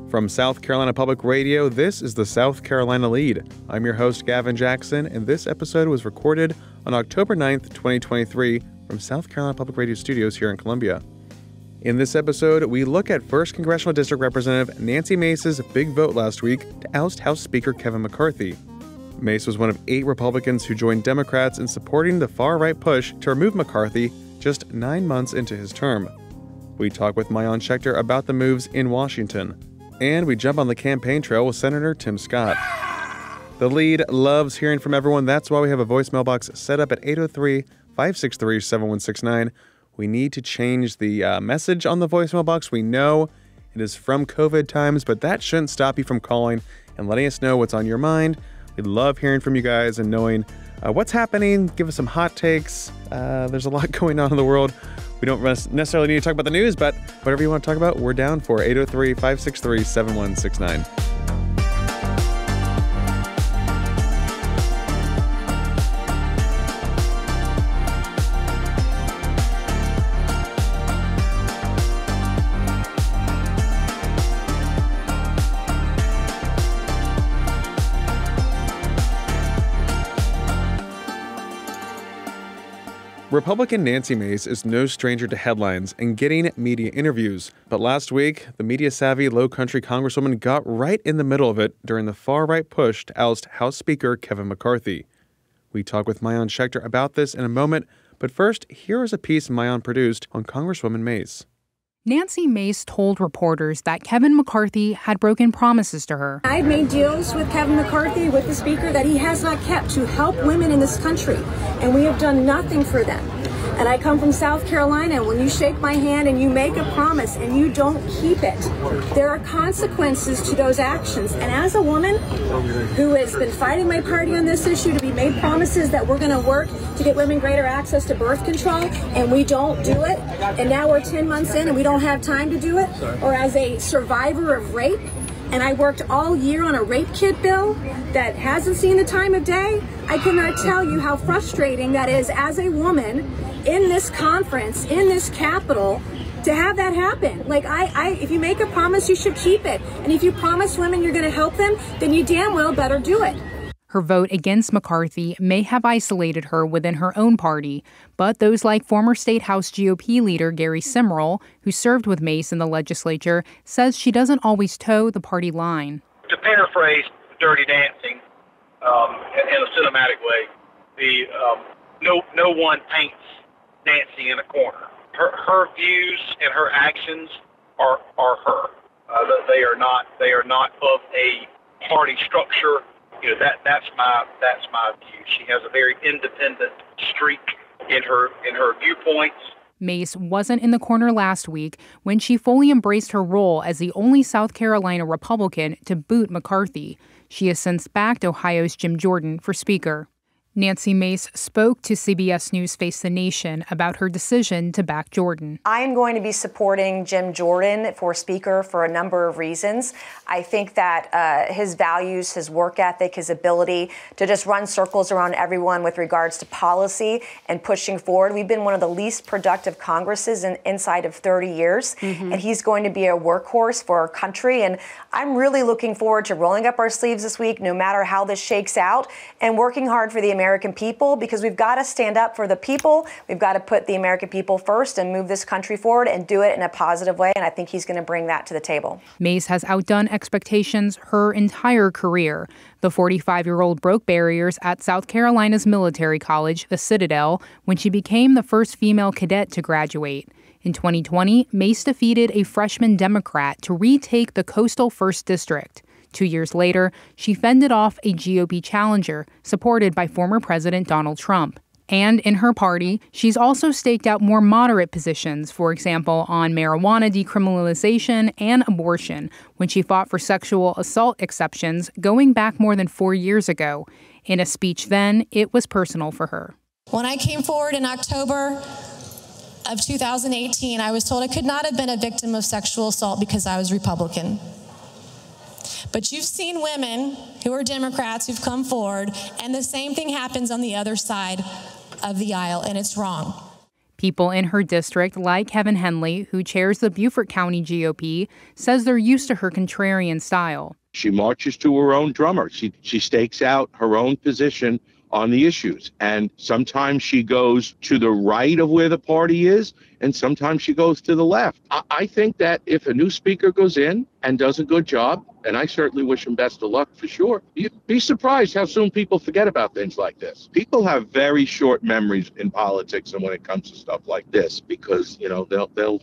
From South Carolina Public Radio, this is the South Carolina Lead. I'm your host, Gavin Jackson, and this episode was recorded on October 9th, 2023, from South Carolina Public Radio Studios here in Columbia. In this episode, we look at 1st Congressional District Representative Nancy Mace's big vote last week to oust House Speaker Kevin McCarthy. Mace was one of 8 Republicans who joined Democrats in supporting the far-right push to remove McCarthy just 9 months into his term. We talk with Maayan Schechter about the moves in Washington. And we jump on the campaign trail with Senator Tim Scott. The Lead loves hearing from everyone. That's why we have a voicemail box set up at 803-563-7169. We need to change the message on the voicemail box. We know it is from COVID times, but that shouldn't stop you from calling and letting us know what's on your mind. We love hearing from you guys and knowing what's happening. Give us some hot takes. There's a lot going on in the world. We don't necessarily need to talk about the news, but whatever you want to talk about, we're down for 803-563-7169. Republican Nancy Mace is no stranger to headlines and getting media interviews. But last week, the media-savvy Low Country Congresswoman got right in the middle of it during the far-right push to oust House Speaker Kevin McCarthy. We talk with Maayan Schechter about this in a moment, but first, here is a piece Maayan produced on Congresswoman Mace. Nancy Mace told reporters that Kevin McCarthy had broken promises to her. I've made deals with Kevin McCarthy, with the Speaker, that he has not kept to help women in this country, and we have done nothing for them. And I come from South Carolina, and when you shake my hand and you make a promise and you don't keep it, there are consequences to those actions. And as a woman who has been fighting my party on this issue, to be made promises that we're going to work to get women greater access to birth control, and we don't do it, and now we're 10 months in and we don't have time to do it, or as a survivor of rape, and I worked all year on a rape kit bill that hasn't seen the time of day, I cannot tell you how frustrating that is as a woman in this conference, in this Capitol, to have that happen. Like, if you make a promise, you should keep it. And if you promise women you're going to help them, then you damn well better do it. Her vote against McCarthy may have isolated her within her own party, but those like former State House GOP leader Gary Simrell, who served with Mace in the legislature, says she doesn't always toe the party line. To paraphrase Dirty Dancing in a cinematic way, no one paints Nancy in a corner. Her views and her actions are her. They are not of a party structure. You know, that's my view. She has a very independent streak in her viewpoints. Mace wasn't in the corner last week when she fully embraced her role as the only South Carolina Republican to boot McCarthy. She has since backed Ohio's Jim Jordan for Speaker. Nancy Mace spoke to CBS News Face the Nation about her decision to back Jordan. I am going to be supporting Jim Jordan for Speaker for a number of reasons. I think that his values, his work ethic, his ability to just run circles around everyone with regards to policy and pushing forward. We've been one of the least productive Congresses inside of 30 years, and he's going to be a workhorse for our country. And I'm really looking forward to rolling up our sleeves this week, no matter how this shakes out, and working hard for the American people, because we've got to stand up for the people. We've got to put the American people first and move this country forward and do it in a positive way. And I think he's going to bring that to the table. Mace has outdone expectations her entire career. The 45-year-old broke barriers at South Carolina's military college, the Citadel, when she became the first female cadet to graduate. In 2020, Mace defeated a freshman Democrat to retake the coastal 1st District. 2 years later, she fended off a GOP challenger supported by former President Donald Trump. And in her party, she's also staked out more moderate positions, for example, on marijuana decriminalization and abortion, when she fought for sexual assault exceptions going back more than 4 years ago. In a speech then, it was personal for her. When I came forward in October of 2018, I was told I could not have been a victim of sexual assault because I was Republican. But you've seen women who are Democrats who've come forward, and the same thing happens on the other side of the aisle, and it's wrong. People in her district, like Kevin Henley, who chairs the Beaufort County GOP, says they're used to her contrarian style. She marches to her own drummer. She stakes out her own position on the issues. And sometimes she goes to the right of where the party is, and sometimes she goes to the left. I think that if a new speaker goes in and does a good job, and I certainly wish him best of luck for sure, you'd be surprised how soon people forget about things like this. People have very short memories in politics and when it comes to stuff like this, because, they'll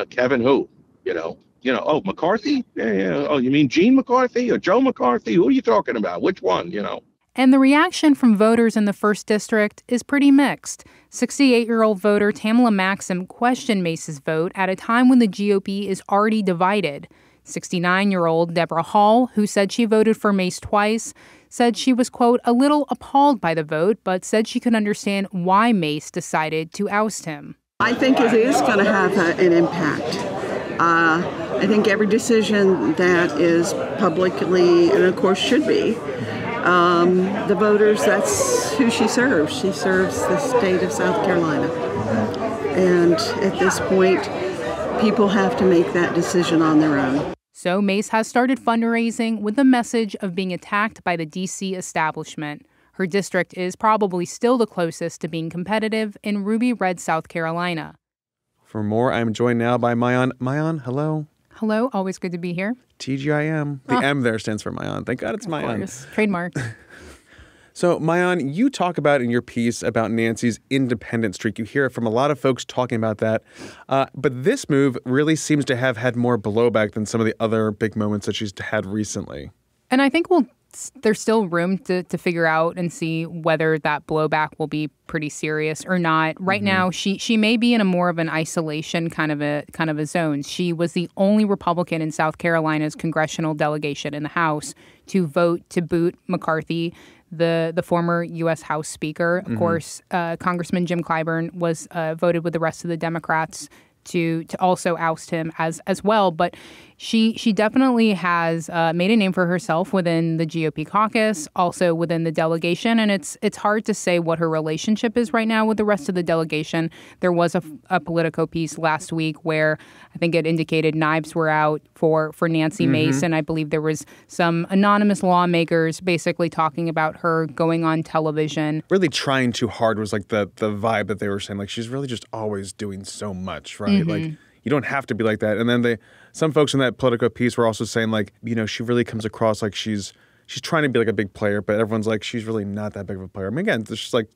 Kevin who, oh, McCarthy? Yeah. Oh, you mean Gene McCarthy or Joe McCarthy? Who are you talking about? Which one, And the reaction from voters in the 1st District is pretty mixed. 68-year-old voter Tamala Maxim questioned Mace's vote at a time when the GOP is already divided. 69-year-old Deborah Hall, who said she voted for Mace twice, said she was, quote, a little appalled by the vote, but said she could understand why Mace decided to oust him. I think it is going to have an impact. I think every decision that is publicly, and of course should be, the voters, that's who she serves. She serves the state of South Carolina. And at this point, people have to make that decision on their own. So Mace has started fundraising with the message of being attacked by the D.C. establishment. Her district is probably still the closest to being competitive in ruby red South Carolina. For more, I'm joined now by Mayan. Mayan, hello. Hello, always good to be here. TGIM. The M there stands for Mayan. Thank God it's Mayan. Trademark. So, Mayan, you talk about in your piece about Nancy's independent streak. You hear it from a lot of folks talking about that. But this move really seems to have had more blowback than some of the other big moments that she's had recently. And I think there's still room to figure out and see whether that blowback will be pretty serious or not. Right now, she may be in a more of an isolation kind of a zone. She was the only Republican in South Carolina's congressional delegation in the House to vote to boot McCarthy, the former U.S. House Speaker. Of course, Congressman Jim Clyburn was voted with the rest of the Democrats to also oust him as well. But she definitely has made a name for herself within the GOP caucus, also within the delegation. And it's hard to say what her relationship is right now with the rest of the delegation. There was a Politico piece last week where I think it indicated knives were out for Nancy Mace. And I believe there was some anonymous lawmakers basically talking about her going on television. Really trying too hard was like the vibe that they were saying. Like, she's really just always doing so much, right? Like, you don't have to be like that. And then some folks in that Politico piece were also saying, like, she really comes across like she's trying to be like a big player, but everyone's like, she's really not that big of a player. I mean, again, it's just like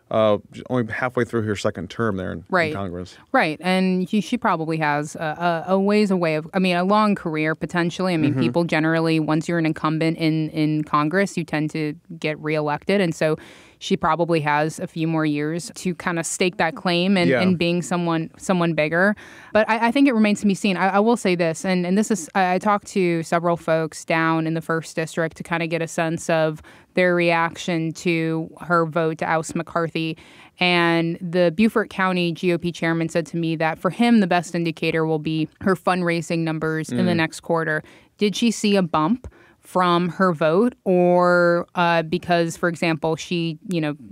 only halfway through her second term there in Congress. Right. And she probably has a long career potentially. I mean, people generally, once you're an incumbent in Congress, you tend to get reelected. And so she probably has a few more years to kind of stake that claim and being someone bigger. But I think it remains to be seen. I will say this, and this is, I talked to several folks down in the 1st District to kind of get a sense of their reaction to her vote to oust McCarthy. And the Beaufort County GOP chairman said to me that for him, the best indicator will be her fundraising numbers in the next quarter. Did she see a bump from her vote, or because, for example, she,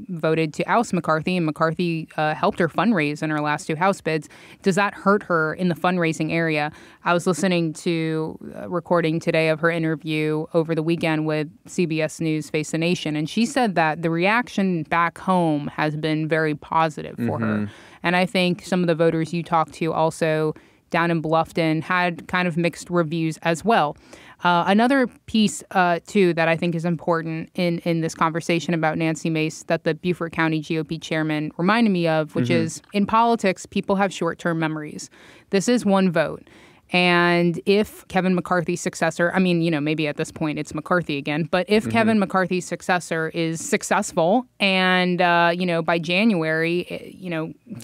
voted to oust McCarthy and McCarthy helped her fundraise in her last 2 House bids? Does that hurt her in the fundraising area? I was listening to a recording today of her interview over the weekend with CBS News Face the Nation, and she said that the reaction back home has been very positive for her. And I think some of the voters you talked to also down in Bluffton had kind of mixed reviews as well. Another piece, too, that I think is important in this conversation about Nancy Mace that the Beaufort County GOP chairman reminded me of, which is in politics, people have short-term memories. This is one vote. And if Kevin McCarthy's successor, I mean, maybe at this point it's McCarthy again, but if Kevin McCarthy's successor is successful and, by January,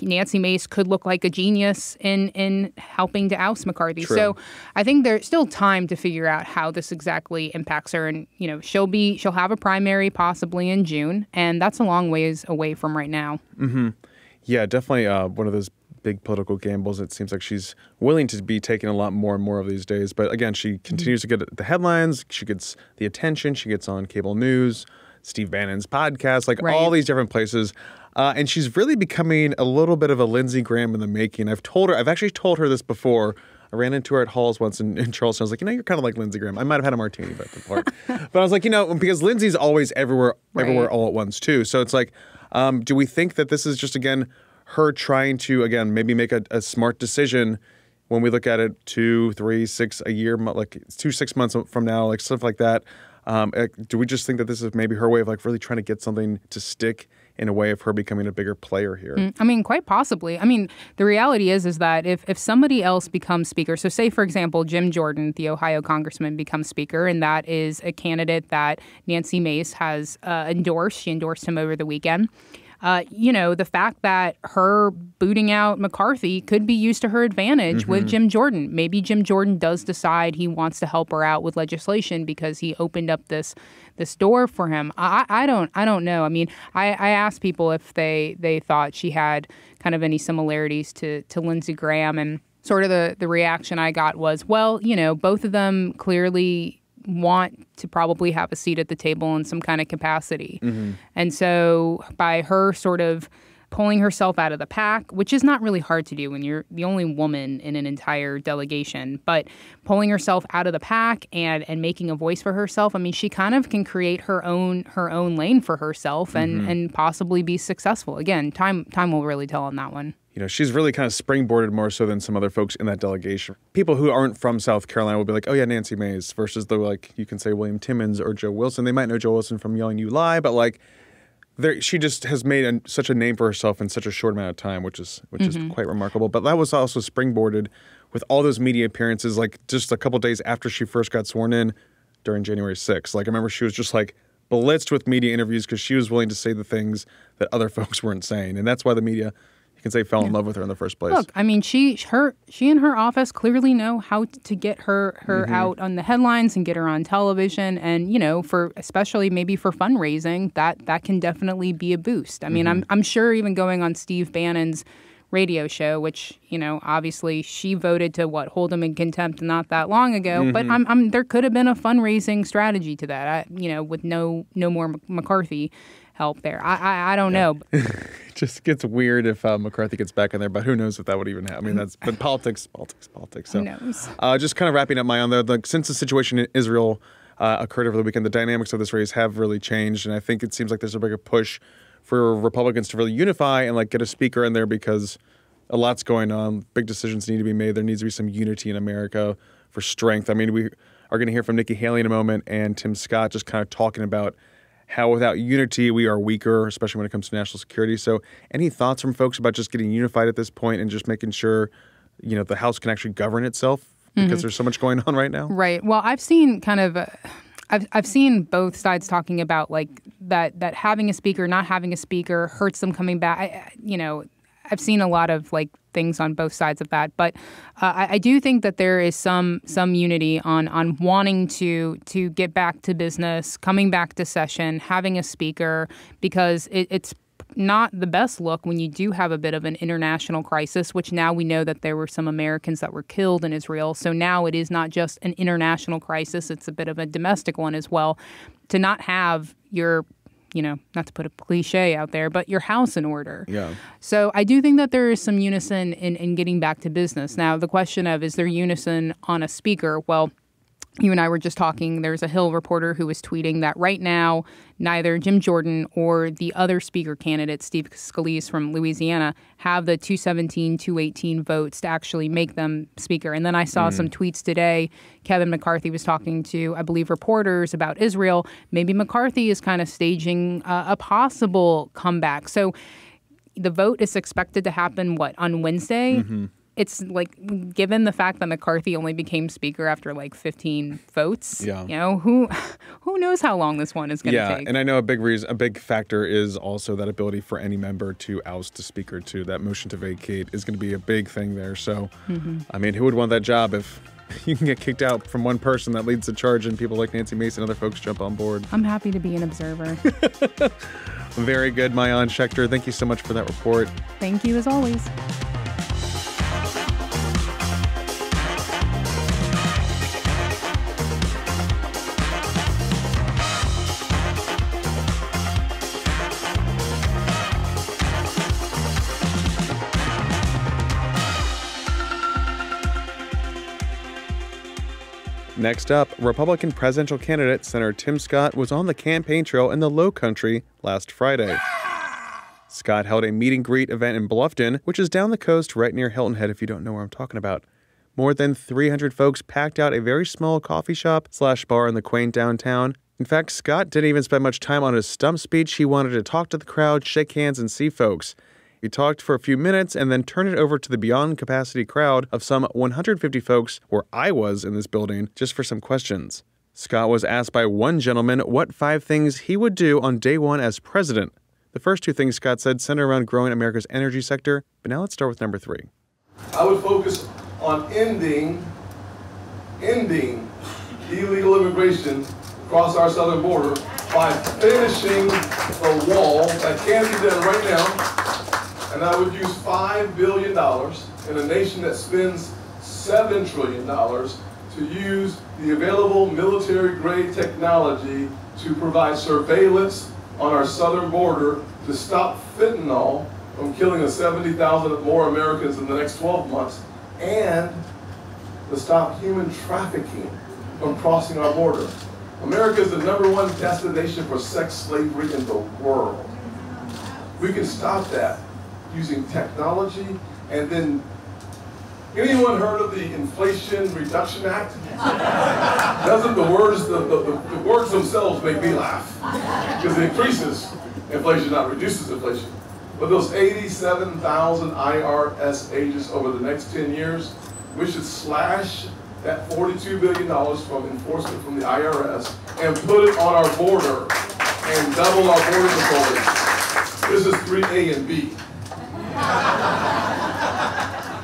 Nancy Mace could look like a genius in helping to oust McCarthy. True. So I think there's still time to figure out how this exactly impacts her. And, she'll have a primary possibly in June, and that's a long ways away from right now. Yeah, definitely one of those big political gambles. It seems like she's willing to be taking a lot more and more of these days. But again, she continues to get the headlines. She gets the attention. She gets on cable news, Steve Bannon's podcast, all these different places. And she's really becoming a little bit of a Lindsey Graham in the making. I've actually told her this before. I ran into her at Halls once in Charleston. I was like, you're kind of like Lindsey Graham. I might have had a martini, but I was like, because Lindsey's always everywhere all at once too. So it's like, do we think that this is just, again, her trying to, again, maybe make a smart decision when we look at it 2, 3, 6 a year, like 6 months from now, like stuff like that? Do we just think that this is maybe her way of like really trying to get something to stick in a way of her becoming a bigger player here? I mean, quite possibly. I mean, the reality is that if somebody else becomes speaker, so say, for example, Jim Jordan, the Ohio congressman, becomes speaker, and that is a candidate that Nancy Mace has endorsed. She endorsed him over the weekend. The fact that her booting out McCarthy could be used to her advantage with Jim Jordan. Maybe Jim Jordan does decide he wants to help her out with legislation because he opened up this door for him. I don't know. I mean, I asked people if they thought she had kind of any similarities to Lindsey Graham, and sort of the reaction I got was, well, both of them clearly want to probably have a seat at the table in some kind of capacity. And so by her sort of pulling herself out of the pack, which is not really hard to do when you're the only woman in an entire delegation, but pulling herself out of the pack and making a voice for herself, I mean, she kind of can create her own lane for herself and possibly be successful. Again, time will really tell on that one. She's really kind of springboarded more so than some other folks in that delegation. People who aren't from South Carolina will be like, oh yeah, Nancy Mace, versus you can say William Timmons or Joe Wilson. They might know Joe Wilson from Yelling You Lie, but she just has made such a name for herself in such a short amount of time, which is quite remarkable. But that was also springboarded with all those media appearances, like just a couple days after she first got sworn in during January 6th. Like I remember she was just like blitzed with media interviews because she was willing to say the things that other folks weren't saying. And that's why the media, you can say, fell in love with her in the first place. Look, I mean, she and her office clearly know how to get her out on the headlines and get her on television. And, for especially maybe for fundraising, that can definitely be a boost. I mean, I'm sure even going on Steve Bannon's radio show, which, obviously she voted to hold him in contempt not that long ago. But there could have been a fundraising strategy to that, with no more McCarthy help there. I don't know. It just gets weird if McCarthy gets back in there, but who knows if that would even happen. I mean, but politics. So, who knows? Just kind of wrapping up my own there. Since the situation in Israel occurred over the weekend, the dynamics of this race have really changed, and I think it seems like there's a bigger push for Republicans to really unify and get a speaker in there because a lot's going on. Big decisions need to be made. There needs to be some unity in America for strength. I mean, we are going to hear from Nikki Haley in a moment and Tim Scott just kind of talking about how without unity we are weaker, especially when it comes to national security. So any thoughts from folks about just getting unified at this point and just making sure, the House can actually govern itself because there's so much going on right now? Right. Well, I've seen kind of I've seen both sides talking about that having a speaker, not having a speaker hurts them coming back. I've seen a lot of things on both sides of that, but I do think that there is some unity on wanting to get back to business, coming back to session, having a speaker, because it's not the best look when you do have a bit of an international crisis, which now we know that there were some Americans that were killed in Israel. So now it is not just an international crisis, it's a bit of a domestic one as well. To not have your not to put a cliche out there, but your house in order. Yeah. So I do think that there is some unison in getting back to business. Now, the question of, is there unison on a speaker? Well, you and I were just talking. There's a Hill reporter who was tweeting that right now, neither Jim Jordan or the other speaker candidate, Steve Scalise from Louisiana, have the 217, 218 votes to actually make them speaker. And then I saw some tweets today. Kevin McCarthy was talking to, I believe, reporters about Israel. Maybe McCarthy is kind of staging a possible comeback. So the vote is expected to happen, on Wednesday? It's given the fact that McCarthy only became speaker after 15 votes, who knows how long this one is going to take. Yeah, and I know a big factor is also that ability for any member to oust the speaker too. That motion to vacate is going to be a big thing there. So, I mean, who would want that job if you can get kicked out from one person that leads the charge and people like Nancy Mace and other folks jump on board? I'm happy to be an observer. Very good, Maayan Schechter. Thank you so much for that report. Thank you as always. Next up, Republican presidential candidate Senator Tim Scott was on the campaign trail in the Low Country last Friday. Scott held a meet-and-greet event in Bluffton, which is down the coast right near Hilton Head if you don't know where I'm talking about. More than 300 folks packed out a very small coffee shop/bar in the quaint downtown. In fact, Scott didn't even spend much time on his stump speech. He wanted to talk to the crowd, shake hands, and see folks. He talked for a few minutes and then turned it over to the beyond capacity crowd of some 150 folks, where I was in this building, just for some questions. Scott was asked by one gentleman what 5 things he would do on day 1 as president. The first 2 things Scott said centered around growing America's energy sector, but now let's start with number 3. I would focus on ending illegal immigration across our southern border by finishing the wall that can be done right now. And I would use $5 billion in a nation that spends $7 trillion to use the available military-grade technology to provide surveillance on our southern border to stop fentanyl from killing 70,000 more Americans in the next 12 months, and to stop human trafficking from crossing our border. America is the #1 destination for sex slavery in the world. We can stop that using technology. And then, anyone heard of the Inflation Reduction Act? Doesn't the words themselves make me laugh, because it increases inflation, not reduces inflation. But those 87,000 IRS agents over the next 10 years, we should slash that $42 billion from enforcement from the IRS and put it on our border and double our border patrol. This is 3A and B.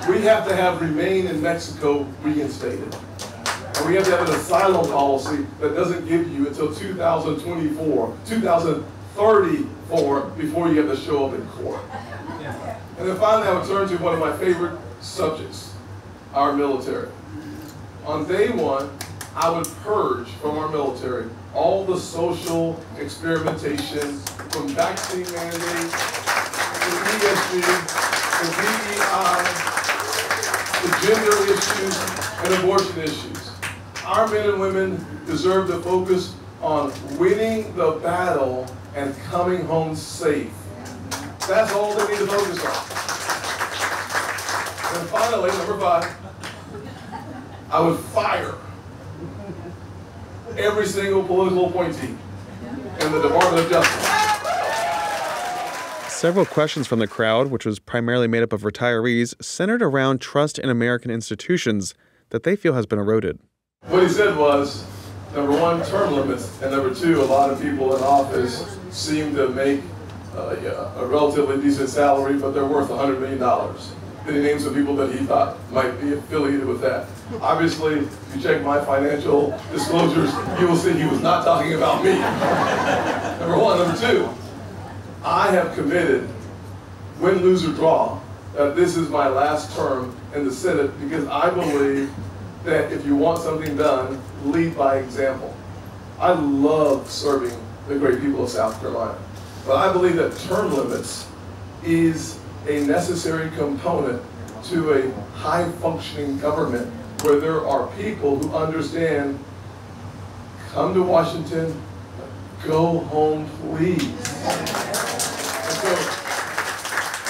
We have to have remain in Mexico reinstated. And we have to have an asylum policy that doesn't give you until 2024, 2034 before you have to show up in court. And then finally, I would turn to one of my favorite subjects, our military. On day 1, I would purge from our military all the social experimentation, from vaccine mandates, to ESG, to DEI, to gender issues, and abortion issues. Our men and women deserve to focus on winning the battle and coming home safe. That's all they need to focus on. And finally, number 5, I would fire every single political appointee in the Department of Justice. Several questions from the crowd, which was primarily made up of retirees, centered around trust in American institutions that they feel has been eroded. What he said was, number 1, term limits, and number 2, a lot of people in office seem to make a relatively decent salary, but they're worth $100 million. Then he named some people that he thought might be affiliated with that. Obviously, if you check my financial disclosures, you will see he was not talking about me. Number 1. Number 2, I have committed, win, lose, or draw, that this is my last term in the Senate, because I believe that if you want something done, lead by example. I love serving the great people of South Carolina, but I believe that term limits is a necessary component to a high-functioning government where there are people who understand, come to Washington, go home, please. And so,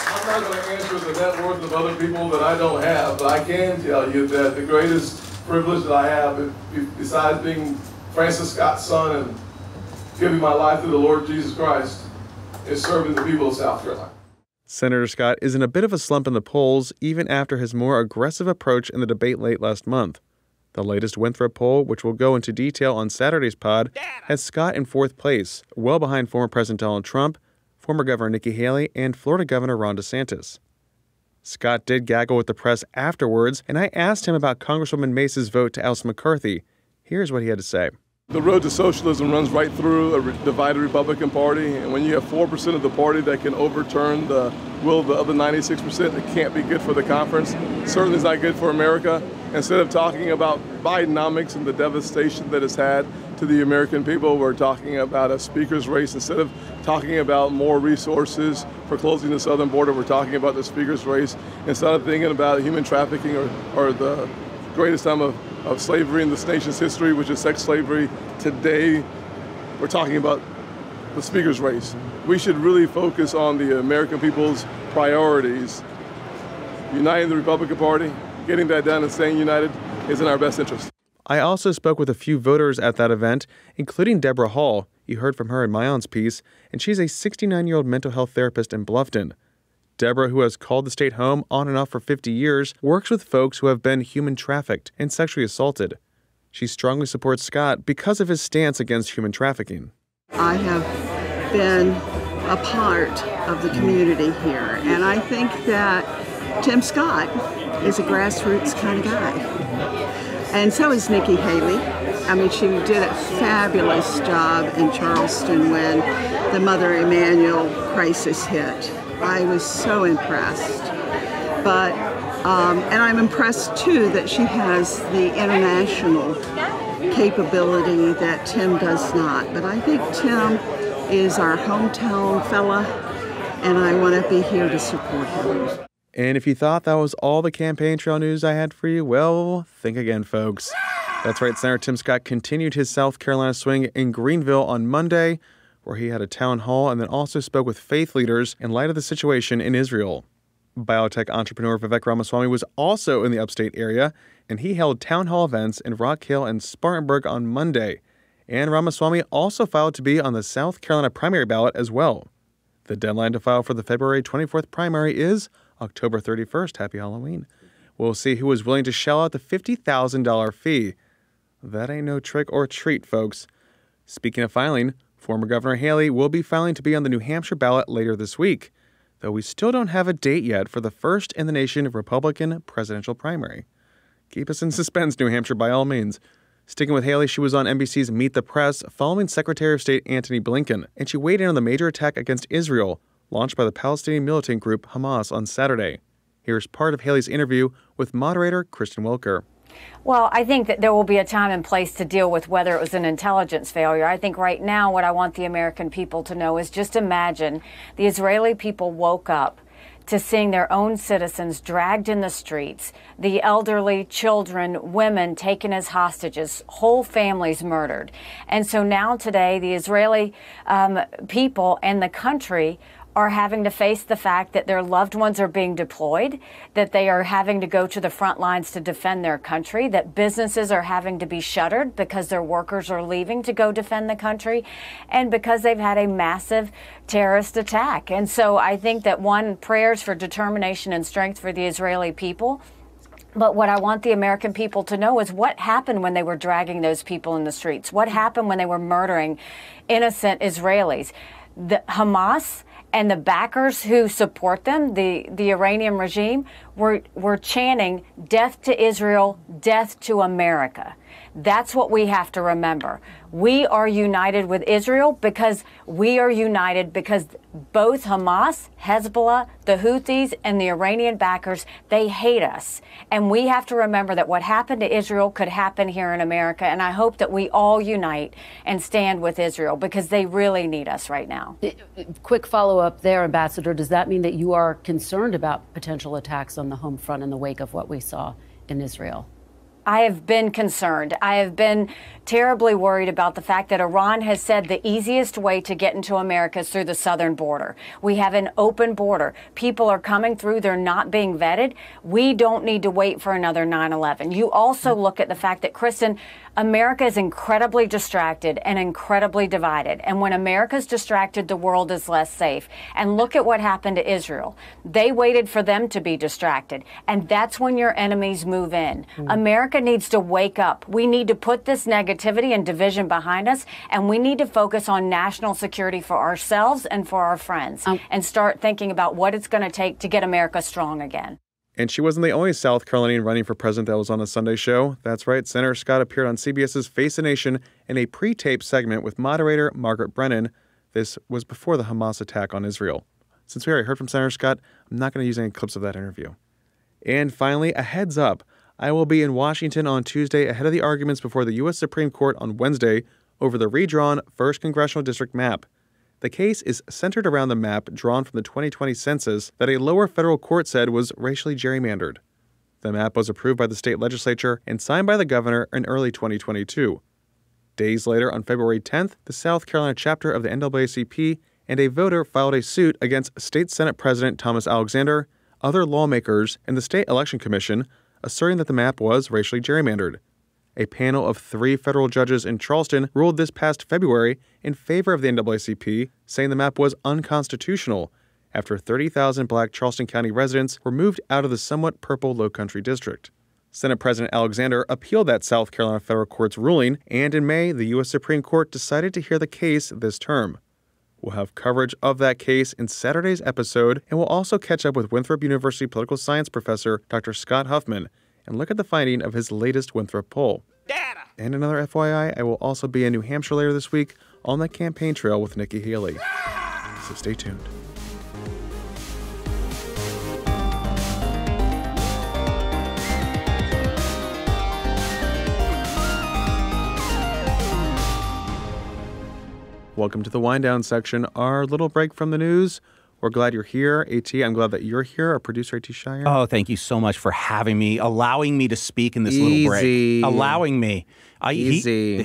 I'm not going to answer the net worth of other people that I don't have, but I can tell you that the greatest privilege that I have, besides being Francis Scott's son and giving my life to the Lord Jesus Christ, is serving the people of South Carolina. Senator Scott is in a bit of a slump in the polls, even after his more aggressive approach in the debate late last month. The latest Winthrop poll, which we'll go into detail on Saturday's pod, has Scott in 4th place, well behind former President Donald Trump, former Governor Nikki Haley, and Florida Governor Ron DeSantis. Scott did gaggle with the press afterwards, and I asked him about Congresswoman Mace's vote to oust McCarthy. Here's what he had to say. The road to socialism runs right through a divided Republican Party, and when you have 4% of the party that can overturn the will of the other 96%, it can't be good for the conference. Certainly it's not good for America. Instead of talking about Bidenomics and the devastation that it's had to the American people, we're talking about a speaker's race. Instead of talking about more resources for closing the southern border, we're talking about the speaker's race. Instead of thinking about human trafficking or the greatest time of slavery in this nation's history, which is sex slavery. Today, we're talking about the speaker's race. We should really focus on the American people's priorities. Uniting the Republican Party, getting that done and staying united is in our best interest. I also spoke with a few voters at that event, including Deborah Hall. You heard from her in Mayon's piece, and she's a 69-year-old mental health therapist in Bluffton. Deborah, who has called the state home on and off for 50 years, works with folks who have been human trafficked and sexually assaulted. She strongly supports Scott because of his stance against human trafficking. I have been a part of the community here, and I think that Tim Scott is a grassroots kind of guy. And so is Nikki Haley. I mean, she did a fabulous job in Charleston when the Mother Emanuel crisis hit. I was so impressed. But, and I'm impressed too that she has the international capability that Tim does not. But I think Tim is our hometown fella, and I want to be here to support him. And if you thought that was all the campaign trail news I had for you, well, think again, folks. That's right, Senator Tim Scott continued his South Carolina swing in Greenville on Monday, where he had a town hall and then also spoke with faith leaders in light of the situation in Israel. Biotech entrepreneur Vivek Ramaswamy was also in the upstate area, and he held town hall events in Rock Hill and Spartanburg on Monday. And Ramaswamy also filed to be on the South Carolina primary ballot as well. The deadline to file for the February 24th primary is October 31st. Happy Halloween. We'll see who is willing to shell out the $50,000 fee. That ain't no trick or treat, folks. Speaking of filing, former Governor Haley will be filing to be on the New Hampshire ballot later this week, though we still don't have a date yet for the first in the nation Republican presidential primary. Keep us in suspense, New Hampshire, by all means. Sticking with Haley, she was on NBC's Meet the Press following Secretary of State Antony Blinken, and she weighed in on the major attack against Israel launched by the Palestinian militant group Hamas on Saturday. Here's part of Haley's interview with moderator Kristen Wilker. Well, I think that there will be a time and place to deal with whether it was an intelligence failure. I think right now what I want the American people to know is just imagine the Israeli people woke up to seeing their own citizens dragged in the streets, the elderly, children, women taken as hostages, whole families murdered. And so now today the Israeli people and the country are having to face the fact that their loved ones are being deployed, that they are having to go to the front lines to defend their country, that businesses are having to be shuttered because their workers are leaving to go defend the country, and because they've had a massive terrorist attack. And so I think that prayers for determination and strength for the Israeli people. But what I want the American people to know is what happened when they were dragging those people in the streets? What happened when they were murdering innocent Israelis? The Hamas and the backers who support them, the Iranian regime, were chanting death to Israel, death to America. That's what we have to remember. We are united with Israel because we are united because both Hamas, Hezbollah, the Houthis, and the Iranian backers, they hate us. And we have to remember that what happened to Israel could happen here in America. And I hope that we all unite and stand with Israel because they really need us right now. Quick follow-up there, Ambassador. Does that mean that you are concerned about potential attacks on the home front in the wake of what we saw in Israel? I have been concerned. I have been terribly worried about the fact that Iran has said the easiest way to get into America is through the southern border. We have an open border. People are coming through. They're not being vetted. We don't need to wait for another 9/11. You also look at the fact that, Kristen, America is incredibly distracted and incredibly divided. And when America's distracted, the world is less safe. And look at what happened to Israel. They waited for them to be distracted. And that's when your enemies move in. America needs to wake up. We need to put this negativity and division behind us. And we need to focus on national security for ourselves and for our friends and start thinking about what it's going to take to get America strong again. And she wasn't the only South Carolinian running for president that was on the Sunday show. That's right, Senator Scott appeared on CBS's Face the Nation in a pre-taped segment with moderator Margaret Brennan. This was before the Hamas attack on Israel. Since we already heard from Senator Scott, I'm not going to use any clips of that interview. And finally, a heads up. I will be in Washington on Tuesday ahead of the arguments before the U.S. Supreme Court on Wednesday over the redrawn 1st Congressional District map. The case is centered around the map drawn from the 2020 census that a lower federal court said was racially gerrymandered. The map was approved by the state legislature and signed by the governor in early 2022. Days later, on February 10th, the South Carolina chapter of the NAACP and a voter filed a suit against State Senate President Thomas Alexander, other lawmakers, and the State Election Commission, asserting that the map was racially gerrymandered. A panel of 3 federal judges in Charleston ruled this past February in favor of the NAACP, saying the map was unconstitutional after 30,000 black Charleston County residents were moved out of the somewhat purple Lowcountry district. Senate President Alexander appealed that South Carolina federal court's ruling, and in May, the U.S. Supreme Court decided to hear the case this term. We'll have coverage of that case in Saturday's episode, and we'll also catch up with Winthrop University political science professor Dr. Scott Huffman and look at the finding of his latest Winthrop poll. Data! And another FYI, I will also be in New Hampshire later this week on the campaign trail with Nikki Haley. So stay tuned. Welcome to the wind down section, our little break from the news. We're glad you're here. AT, I'm glad that you're here. Our producer, AT Shire. Oh, thank you so much for having me, allowing me to speak in this little break. Allowing me. Easy.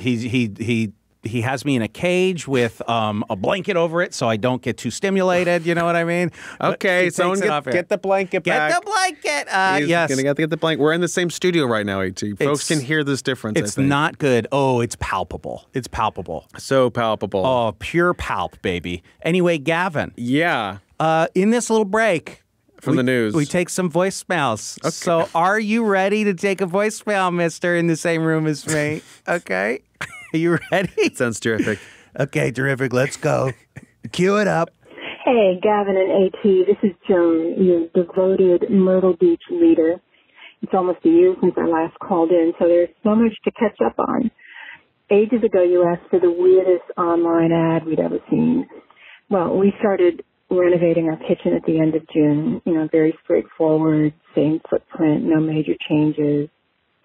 He has me in a cage with a blanket over it so I don't get too stimulated. You know what I mean? Okay, someone get the blanket back. Get the blanket. He's yes. going to have to get the blanket. We're in the same studio right now, AT. Folks can hear this difference. It's not good. Oh, it's palpable. It's palpable. So palpable. Oh, pure palp, baby. Anyway, Gavin. Yeah. In this little break, from the news, we take some voicemails. Okay. So are you ready to take a voicemail, mister, in the same room as me? Okay. Are you ready? It sounds terrific. Okay, terrific. Let's go. Cue it up. Hey, Gavin and AT, this is Joan, your devoted Myrtle Beach leader. It's almost a year since I last called in, so there's so much to catch up on. Ages ago, you asked for the weirdest online ad we'd ever seen. Well, we started renovating our kitchen at the end of June. You know, very straightforward, same footprint, no major changes.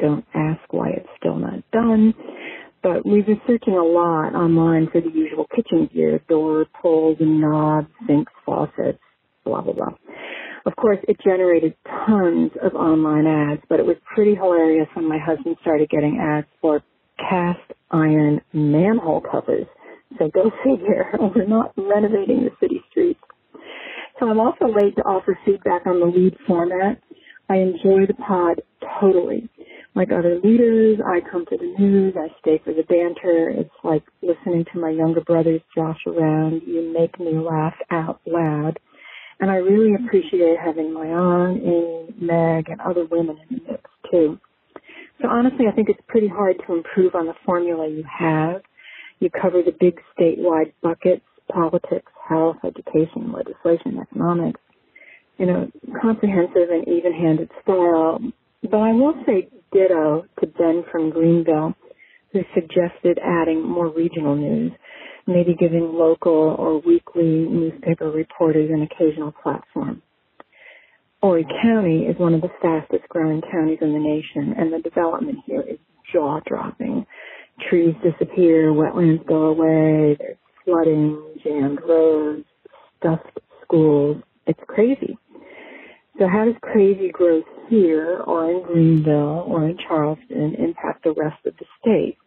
Don't ask why it's still not done. But we've been searching a lot online for the usual kitchen gear, doors, pulls and knobs, sinks, faucets, blah, blah, blah. Of course, it generated tons of online ads, but it was pretty hilarious when my husband started getting ads for cast iron manhole covers. So go figure, we're not renovating the city streets. So I'm also late to offer feedback on the lead format. I enjoy the pod totally. Like other leaders, I come to the news, I stay for the banter. It's like listening to my younger brothers josh around. You make me laugh out loud. And I really appreciate having my aunt, Amy, Meg, and other women in the mix, too. So honestly, I think it's pretty hard to improve on the formula you have. You cover the big statewide buckets, politics, health, education, legislation, economics. You know, comprehensive and even-handed style. But I will say ditto to Ben from Greenville, who suggested adding more regional news, maybe giving local or weekly newspaper reporters an occasional platform. Horry County is one of the fastest growing counties in the nation, and the development here is jaw-dropping. Trees disappear, wetlands go away, there's flooding, jammed roads, stuffed schools. It's crazy. So how does crazy growth here or in Greenville or in Charleston impact the rest of the state?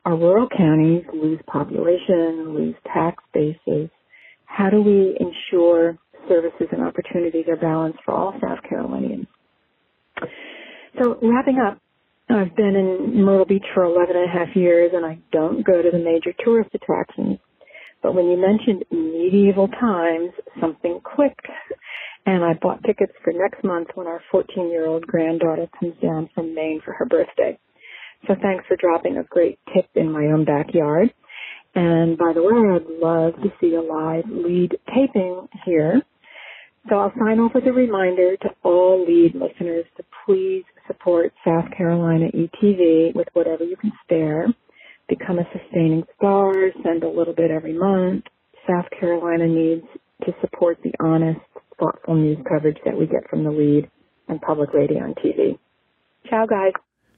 Our rural counties lose population, lose tax bases. How do we ensure services and opportunities are balanced for all South Carolinians? So wrapping up, I've been in Myrtle Beach for 11 and a half years, and I don't go to the major tourist attractions. But when you mentioned medieval times, something clicked. And I bought tickets for next month when our 14-year-old granddaughter comes down from Maine for her birthday. So thanks for dropping a great tip in my own backyard. And by the way, I'd love to see a live lead taping here. So I'll sign off with a reminder to all lead listeners to please support South Carolina ETV with whatever you can spare. Become a sustaining star, send a little bit every month. South Carolina needs to support the honest, thoughtful news coverage that we get from the lead and public radio and TV. Ciao, guys.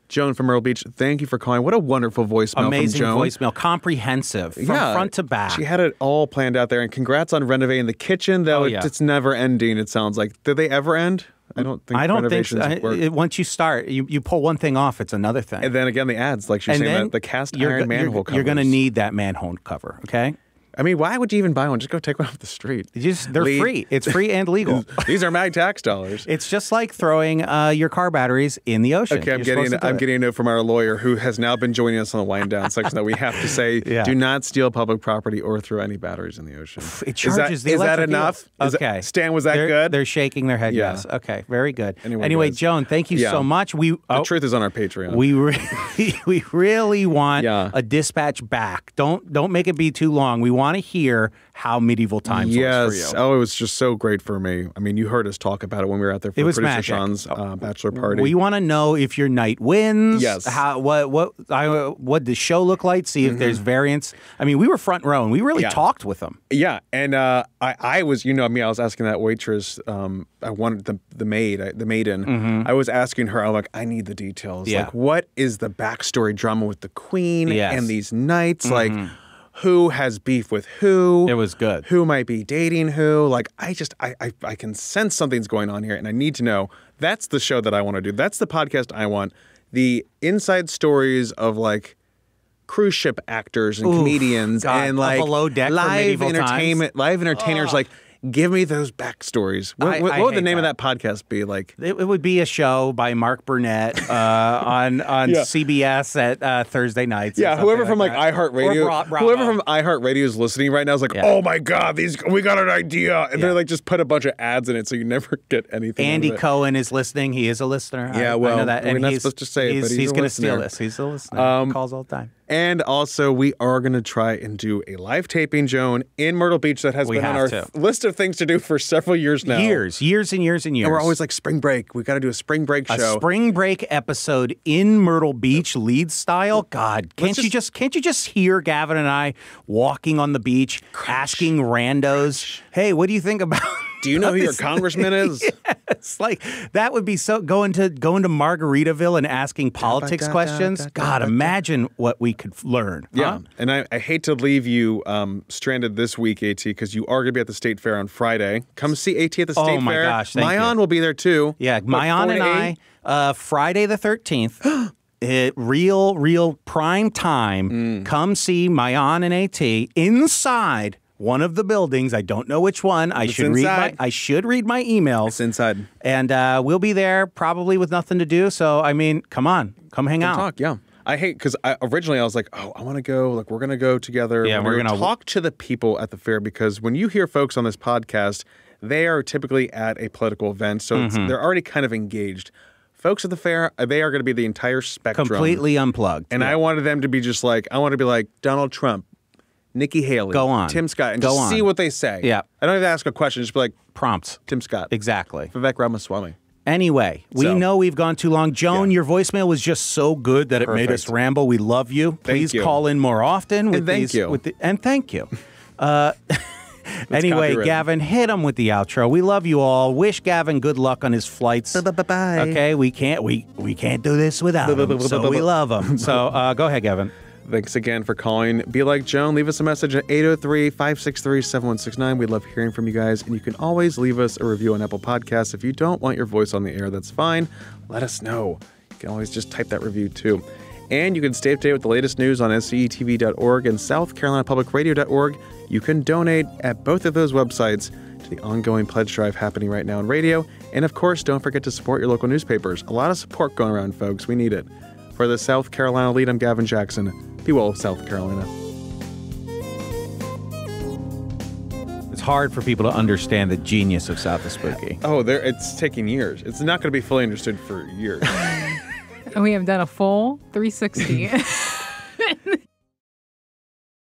Joan from Myrtle Beach, thank you for calling. What a wonderful voicemail Amazing from Joan. Voicemail, comprehensive, from front to back. She had it all planned out there, and congrats on renovating the kitchen, though it's never ending, it sounds like. Did they ever end? I don't think so. renovations work. Once you start, you pull one thing off, it's another thing. And then again, the ads, like she's saying, that the cast iron manhole covers. You're going to need that manhole cover, okay? I mean, why would you even buy one? Just go take one off the street. They're free. It's free and legal. These are my tax dollars. It's just like throwing your car batteries in the ocean. Okay, I'm getting a note from our lawyer who has now been joining us on the wind down section that we have to say, do not steal public property or throw any batteries in the ocean. It charges is that enough? Okay. Stan, was that good? They're shaking their head, yes. Okay, very good. Anyway, Joan, thank you so much. The truth is on our Patreon. We really want a dispatch back. Don't make it be too long. We want to hear how medieval times was for you. Oh, it was just so great for me. I mean, you heard us talk about it when we were out there for producer Sean's bachelor party. We want to know if your night wins. Yes. What the show look like? See if there's variance. I mean, we were front row and we really talked with them. Yeah, and I was, I was asking that waitress. I wanted the maiden. I was asking her. I'm like, I need the details. Yeah. Like, what is the backstory drama with the queen and these knights? Like, who has beef with who? It was good. Who might be dating who? Like, I can sense something's going on here, and I need to know. That's the show that I want to do. That's the podcast I want. The inside stories of, like, cruise ship actors and comedians and, like, below deck live entertainment, live entertainers, like, give me those backstories. What would the name of that podcast be? Like, it would be a show by Mark Burnett on CBS at Thursday nights. Yeah, whoever from iHeartRadio, whoever from iHeartRadio is listening right now is like, oh my God, we got an idea, and they're like, just put a bunch of ads in it, so you never get anything. Andy Cohen is listening. He is a listener. Yeah, I know that. We're not supposed to say it, but he's going to steal this. He's a listener. He calls all the time. And also, we are going to try and do a live taping, Joan, in Myrtle Beach that has been on our list of things to do for several years now. Years and years. And we're always like, spring break. We got to do a spring break show. A spring break episode in Myrtle Beach, Lede style. God, can't you just hear Gavin and I walking on the beach, asking randos, hey, what do you think about... Do you know who your congressman is? Yes, like that would be so going to Margaritaville and asking politics questions. God, imagine what we could learn. Yeah, and I hate to leave you stranded this week, AT, because you are going to be at the State Fair on Friday. Come see AT at the State Fair. Oh my gosh, Mayan will be there too. Yeah, Mayan and I, Friday the 13th. Real prime time. Come see Mayan and AT inside one of the buildings. I don't know which one. I should read my emails. It's inside. And we'll be there probably with nothing to do. So, I mean, come on. Come hang out. Talk, yeah. I hate, because originally I was like, I want to go. Like, we're going to go together. Yeah, we're going to talk to the people at the fair, because when you hear folks on this podcast, they are typically at a political event. So they're already kind of engaged. Folks at the fair, they are going to be the entire spectrum. Completely unplugged. And I wanted them to be just like, I want to be like Donald Trump, Nikki Haley, go on, Tim Scott, and just see what they say. Yeah. I don't have to ask a question, just be like, prompts. Tim Scott. Exactly. Vivek Ramaswamy. Anyway, we know we've gone too long. Joan, your voicemail was just so good that it made us ramble. We love you. Please call in more often. Thank you. And thank you. Anyway, Gavin, hit him with the outro. We love you all. Wish Gavin good luck on his flights. Bye. Okay, we can't do this without him. So we love him. So go ahead, Gavin. Thanks again for calling. Be like Joan. Leave us a message at 803-563-7169. We love hearing from you guys. And you can always leave us a review on Apple Podcasts. If you don't want your voice on the air, that's fine. Let us know. You can always just type that review too. And you can stay up to date with the latest news on scetv.org and southcarolinapublicradio.org. You can donate at both of those websites to the ongoing pledge drive happening right now on radio. And of course, don't forget to support your local newspapers. A lot of support going around, folks. We need it. For the South Carolina Lead, I'm Gavin Jackson. Be well, South Carolina. It's hard for people to understand the genius of South of Spooky. Oh, it's taking years. It's not going to be fully understood for years. And we have done a full 360.